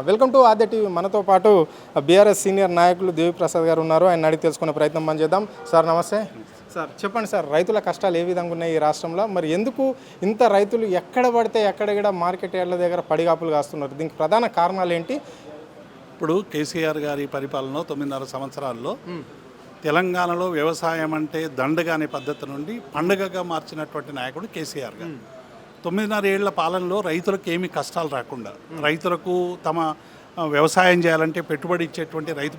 Welcome to Aadya TV. మనతో పాటు BRS senior నాయకులు దేవిప్రసాద్ గారు ఉన్నారు. ఆయన అడిగి తెలుసుకునే ప్రయత్నం మనం చేద్దాం. సార్ నమస్తే. సార్ చెప్పండి సార్, రైతుల కష్టాలు ఏ విధంగా ఉన్నాయి ఈ రాష్ట్రంలో? మరి ఎందుకు ఇంత రైతులు ఎక్కడ పడితే ఎక్కడ మార్కెట్ యార్డ్ల దగ్గర పడిగాపులు కాస్తున్నారు? దీనికి ప్రధాన కారణాలు ఏంటి? ఇప్పుడు కేసీఆర్ గారి పరిపాలన 9.5 సంవత్సరాల్లో తెలంగాణలో వ్యవసాయం అంటే దండగా అనే పద్ధతి నుండి పండుగగా మార్చినటువంటి నాయకుడు కేసీఆర్ గారు. 9.5 ఏళ్ల పాలనలో రైతులకు ఏమీ కష్టాలు రాకుండా, రైతులకు తమ వ్యవసాయం చేయాలంటే పెట్టుబడి ఇచ్చేటువంటి రైతు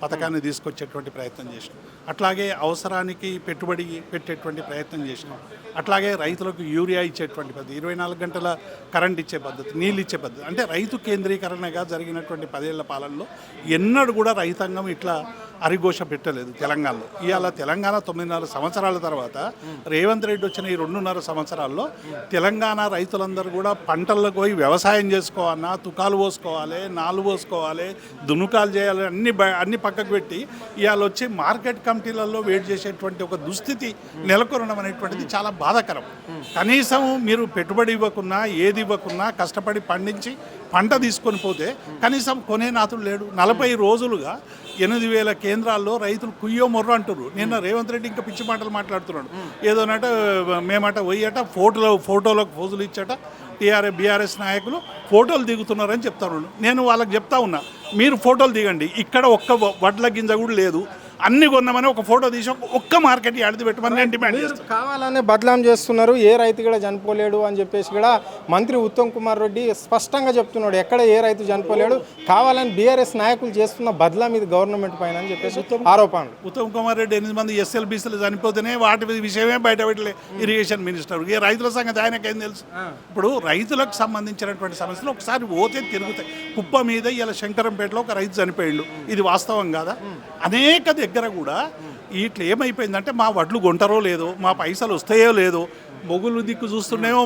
పథకాన్ని తీసుకొచ్చేటువంటి ప్రయత్నం చేసినాం. అట్లాగే అవసరానికి పెట్టుబడి పెట్టేటువంటి ప్రయత్నం చేసినాం. అట్లాగే రైతులకు యూరియా ఇచ్చేటువంటి పద్ధతి, 24 గంటల కరెంట్ ఇచ్చే పద్ధతి, నీళ్ళు ఇచ్చే పద్ధతి, అంటే రైతు కేంద్రీకరణగా జరిగినటువంటి 10 ఏళ్ల పాలనలో ఎన్నడూ కూడా రైతాంగం ఇట్లా అరిఘోష పెట్టలేదు తెలంగాణలో. ఇవాళ తెలంగాణ 9.5 సంవత్సరాల తర్వాత రేవంత్ రెడ్డి వచ్చిన ఈ 2.5 సంవత్సరాల్లో తెలంగాణ రైతులందరూ కూడా పంటలకు పోయి వ్యవసాయం చేసుకోవాలన్నా తుకాలు పోసుకోవాలి, నాలు పోసుకోవాలి, దున్నుకాలు చేయాలి, అన్ని పక్కకు పెట్టి ఇవాళ వచ్చి మార్కెట్ కమిటీలలో వెయిట్ చేసేటువంటి ఒక దుస్థితి నెలకొనడం అనేటువంటిది చాలా బాధాకరం. కనీసం మీరు పెట్టుబడి ఇవ్వకున్నా ఏది ఇవ్వకున్నా కష్టపడి పండించి పంట తీసుకొని పోతే కనీసం కొనే నాతుడు లేడు. 40 రోజులుగా 8,000 కేంద్రాల్లో రైతులు కుయ్యో మొర్ర అంటున్నారు. నిన్న రేవంత్ రెడ్డి ఇంకా పిచ్చి మాటలు మాట్లాడుతున్నాడు. ఏదోనట మేమట పోయట ఫోటోలకు పోజులు ఇచ్చట బీఆర్ఎస్ నాయకులు ఫోటోలు దిగుతున్నారని చెప్తాను. నేను వాళ్ళకి చెప్తా ఉన్నా, మీరు ఫోటోలు దిగండి, ఇక్కడ ఒక్క వడ్ల గింజ కూడా లేదు, అన్ని కొన్నామని ఒక ఫోటో తీసి ఒక్క మార్కెట్ యార్డ్ పెట్టమని నేను డిమాండ్ చేస్తాను. కావాలనే బదలాం చేస్తున్నారు, ఏ రైతు కూడా చనిపోలేడు అని చెప్పేసి కూడా మంత్రి ఉత్తమ్ కుమార్ రెడ్డి స్పష్టంగా చెప్తున్నాడు. ఎక్కడ ఏ రైతు చనిపోలేడు, కావాలని బీఆర్ఎస్ నాయకులు చేస్తున్న బదలాం ఇది గవర్నమెంట్ పైన అని చెప్పేసి ఆరోపణలు. ఉత్తమ్ కుమార్ రెడ్డి 8 మంది ఎస్ఎల్బీసీలు చనిపోతేనే వాటి విషయమే బయట పెట్టలే ఇరిగేషన్ మినిస్టర్. ఈ రైతుల సంగతి ఆయనకేం తెలుసు? ఇప్పుడు రైతులకు సంబంధించినటువంటి సమస్యలు ఒకసారి పోతే తిరుగుతాయి. కుప్ప మీద ఇలా శంకరంపేటలో ఒక రైతు చనిపోయాడు, ఇది వాస్తవం కాదా? అనేక దగ్గర కూడా ఇట్లా ఏమైపోయిందంటే మా వడ్లు కొంటారో లేదో, మా పైసలు వస్తాయో లేదో, మొగులు దిక్కు చూస్తున్నాయో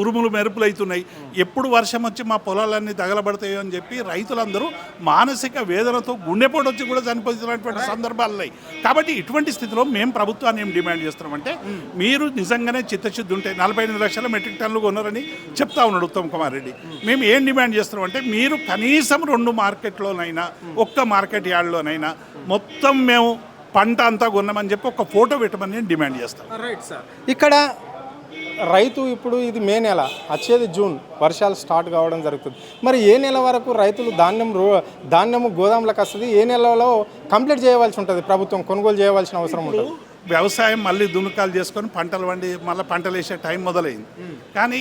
ఉరుములు మెరుపులు అవుతున్నాయి, ఎప్పుడు వర్షం వచ్చి మా పొలాలన్నీ తగలబడతాయో అని చెప్పి రైతులందరూ మానసిక వేదనతో గుండెపోటు వచ్చి కూడా చనిపోతున్నటువంటి సందర్భాలు ఉన్నాయి. కాబట్టి ఇటువంటి స్థితిలో మేము ప్రభుత్వాన్ని ఏం డిమాండ్ చేస్తున్నామంటే, మీరు నిజంగానే చిత్తశుద్ధి ఉంటే 48 లక్షల మెట్రిక్ టన్నులు కొన్నారని చెప్తా ఉన్నాడు ఉత్తమ్ కుమార్ రెడ్డి. మేము ఏం డిమాండ్ చేస్తున్నామంటే, మీరు కనీసం 2 మార్కెట్లోనైనా ఒక్క మార్కెట్ యార్డ్లోనైనా మొత్తం మేము పంట అంతా కొన్నామని చెప్పి ఒక ఫోటో పెట్టమని నేను డిమాండ్ చేస్తాను. Right sir. ఇక్కడ రైతు ఇప్పుడు ఇది మే నెల, వచ్చేది జూన్, వర్షాలు స్టార్ట్ కావడం జరుగుతుంది. మరి ఏ నెల వరకు రైతులు ధాన్యము గోదాంలకు వస్తుంది? ఏ నెలలో కంప్లీట్ చేయవలసి ఉంటుంది? ప్రభుత్వం కొనుగోలు చేయవలసిన అవసరం ఉంటుంది. వ్యవసాయం మళ్ళీ దున్నుకాలు చేసుకొని పంటలు వండి మళ్ళీ పంటలు వేసే టైం మొదలైంది. కానీ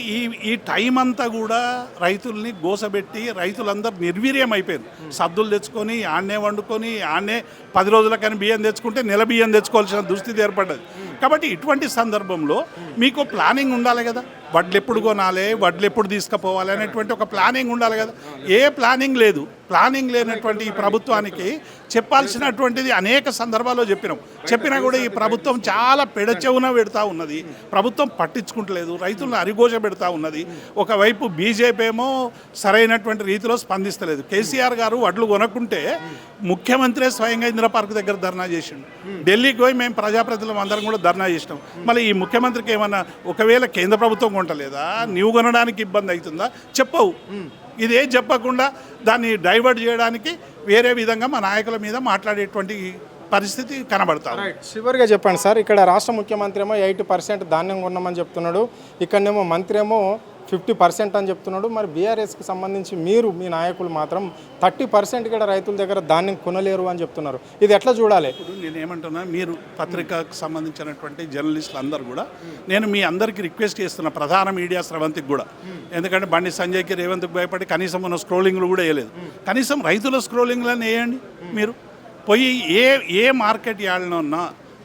ఈ టైం అంతా కూడా రైతుల్ని గోసబెట్టి రైతులందరూ నిర్వీర్యం అయిపోయారు. సద్దులు తెచ్చుకొని ఆడనే వండుకొని ఆడనే 10 రోజులకని బియ్యం తెచ్చుకుంటే నెల బియ్యం తెచ్చుకోవాల్సిన దుస్థితి ఏర్పడ్డది. కాబట్టి ఇటువంటి సందర్భంలో మీకు ప్లానింగ్ ఉండాలి కదా, వడ్లు ఎప్పుడు కొనాలి, వడ్లు ఎప్పుడు తీసుకుపోవాలి అనేటువంటి ఒక ప్లానింగ్ ఉండాలి కదా. ఏ ప్లానింగ్ లేదు. ప్లానింగ్ లేనటువంటి ఈ ప్రభుత్వానికి చెప్పాల్సినటువంటిది అనేక సందర్భాల్లో చెప్పినా కూడా ఈ ప్రభుత్వం చాలా పెడచెవున పెడతా ఉన్నది. ప్రభుత్వం పట్టించుకుంటలేదు, రైతులను అరిఘోష పెడతా ఉన్నది. ఒకవైపు బీజేపీ ఏమో సరైనటువంటి రీతిలో స్పందిస్తలేదు. కేసీఆర్ గారు వడ్లు కొనకుంటే ముఖ్యమంత్రి స్వయంగా ఇందిరా పార్క్ దగ్గర ధర్నా చేసిండు. ఢిల్లీకి పోయి మేము ప్రజాప్రతినిధులం అందరం కూడా ధర్నా చేసినాం. మళ్ళీ ఈ ముఖ్యమంత్రికి ఏమన్నా ఒకవేళ కేంద్ర ప్రభుత్వం కొంటలేదా, నీవు కొనడానికి ఇబ్బంది అవుతుందా? చెప్పవు. ఇదేం చెప్పకుండా దాన్ని డైవర్ట్ చేయడానికి వేరే విధంగా మా నాయకుల మీద మాట్లాడేటువంటి పరిస్థితి కనబడతారు. చివరిగా చెప్పండి సార్, ఇక్కడ రాష్ట్ర ముఖ్యమంత్రి ఏమో 80% ధాన్యం కొన్నామని చెప్తున్నాడు, ఇక్కడనేమో మంత్రి ఏమో 50% అని చెప్తున్నాడు. మరి బీఆర్ఎస్కి సంబంధించి మీరు మీ నాయకులు మాత్రం 30% కూడా రైతుల దగ్గర ధాన్యం కొనలేరు అని చెప్తున్నారు. ఇది ఎట్లా చూడాలి? ఇప్పుడు నేను ఏమంటున్నా, మీరు పత్రికకు సంబంధించినటువంటి జర్నలిస్టులు అందరూ కూడా నేను మీ అందరికీ రిక్వెస్ట్ చేస్తున్నా, ప్రధాన మీడియా స్రవంతికి కూడా. ఎందుకంటే బండి సంజయ్కి రేవంత్కి భయపడి కనీసం మన స్క్రోలింగ్లు కూడా వేయలేదు. కనీసం రైతుల స్క్రోలింగ్లను వేయండి. మీరు పోయి ఏ మార్కెట్ యార్డ్లోన్నా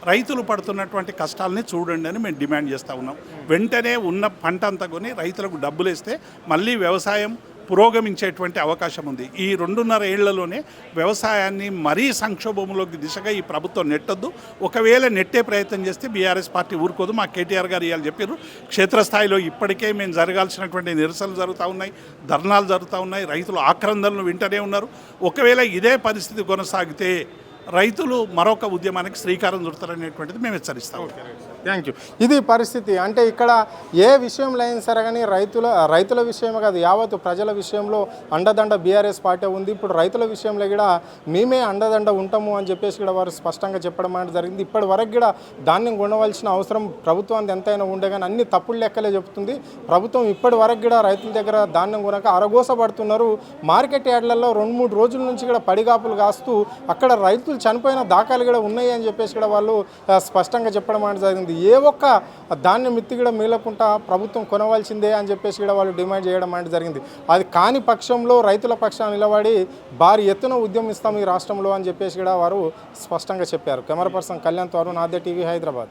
రైతులు పడుతున్నటువంటి కష్టాలని చూడండి అని మేము డిమాండ్ చేస్తూ ఉన్నాం. వెంటనే ఉన్న పంట అంతా కొని రైతులకు డబ్బులు ఇస్తే మళ్ళీ వ్యవసాయం పురోగమించేటువంటి అవకాశం ఉంది. ఈ 2.5 ఏళ్లలోనే వ్యవసాయాన్ని మరీ సంక్షోభంలోకి దిశగా ఈ ప్రభుత్వం నెట్టొద్దు. ఒకవేళ నెట్టే ప్రయత్నం చేస్తే బీఆర్ఎస్ పార్టీ ఊరుకోదు. మా కేటీఆర్ గారు ఇవాళ చెప్పారు, క్షేత్రస్థాయిలో ఇప్పటికే మేము జరగాల్సినటువంటి నిరసనలు జరుగుతూ ఉన్నాయి, ధర్నాలు జరుగుతూ ఉన్నాయి, రైతులు ఆక్రందనలు వింటూనే ఉన్నారు. ఒకవేళ ఇదే పరిస్థితి కొనసాగితే రైతులు మరొక ఉద్యమానికి శ్రీకారం చుడతారనేటువంటిది మేము హెచ్చరిస్తాం. Thank you. ఇది పరిస్థితి. అంటే ఇక్కడ ఏ విషయంలో అయినా సరే కానీ రైతుల విషయమే కాదు, యావత్తు ప్రజల విషయంలో అండదండ బీఆర్ఎస్ పార్టీ ఉంది. ఇప్పుడు రైతుల విషయంలో కూడా మేమే అండదండ ఉంటాము అని చెప్పేసి కూడా వారు స్పష్టంగా చెప్పడం అనేది జరిగింది. ఇప్పటి వరకు కూడా ధాన్యం కొనవలసిన అవసరం ప్రభుత్వానికి ఎంతైనా ఉండే కానీ అన్ని తప్పులు లెక్కలే చెబుతుంది ప్రభుత్వం. ఇప్పటి వరకు కూడా రైతుల దగ్గర ధాన్యం కొనక అరగోసపడుతున్నారు. మార్కెట్ యార్డ్లలో 2-3 రోజుల నుంచి కూడా పడిగాపులు కాస్తూ అక్కడ రైతులు చనిపోయిన దాఖలు కూడా ఉన్నాయి అని చెప్పేసి కూడా వాళ్ళు స్పష్టంగా చెప్పడం అనేది జరిగింది. ఏ ఒక్క ధాన్యం మిత్తి కూడా మిగలకుండా ప్రభుత్వం కొనవలసిందే అని చెప్పేసి కూడా వాళ్ళు డిమాండ్ చేయడం అనేది జరిగింది. అది కాని పక్షంలో రైతుల పక్షాన్ని నిలబడి భారీ ఎత్తున ఉద్యమిస్తాం ఈ రాష్ట్రంలో అని చెప్పేసి కూడా వారు స్పష్టంగా చెప్పారు. కెమెరా పర్సన్ కళ్యాణ్ తో అరుణ్, ఆద్య టీవీ, హైదరాబాద్.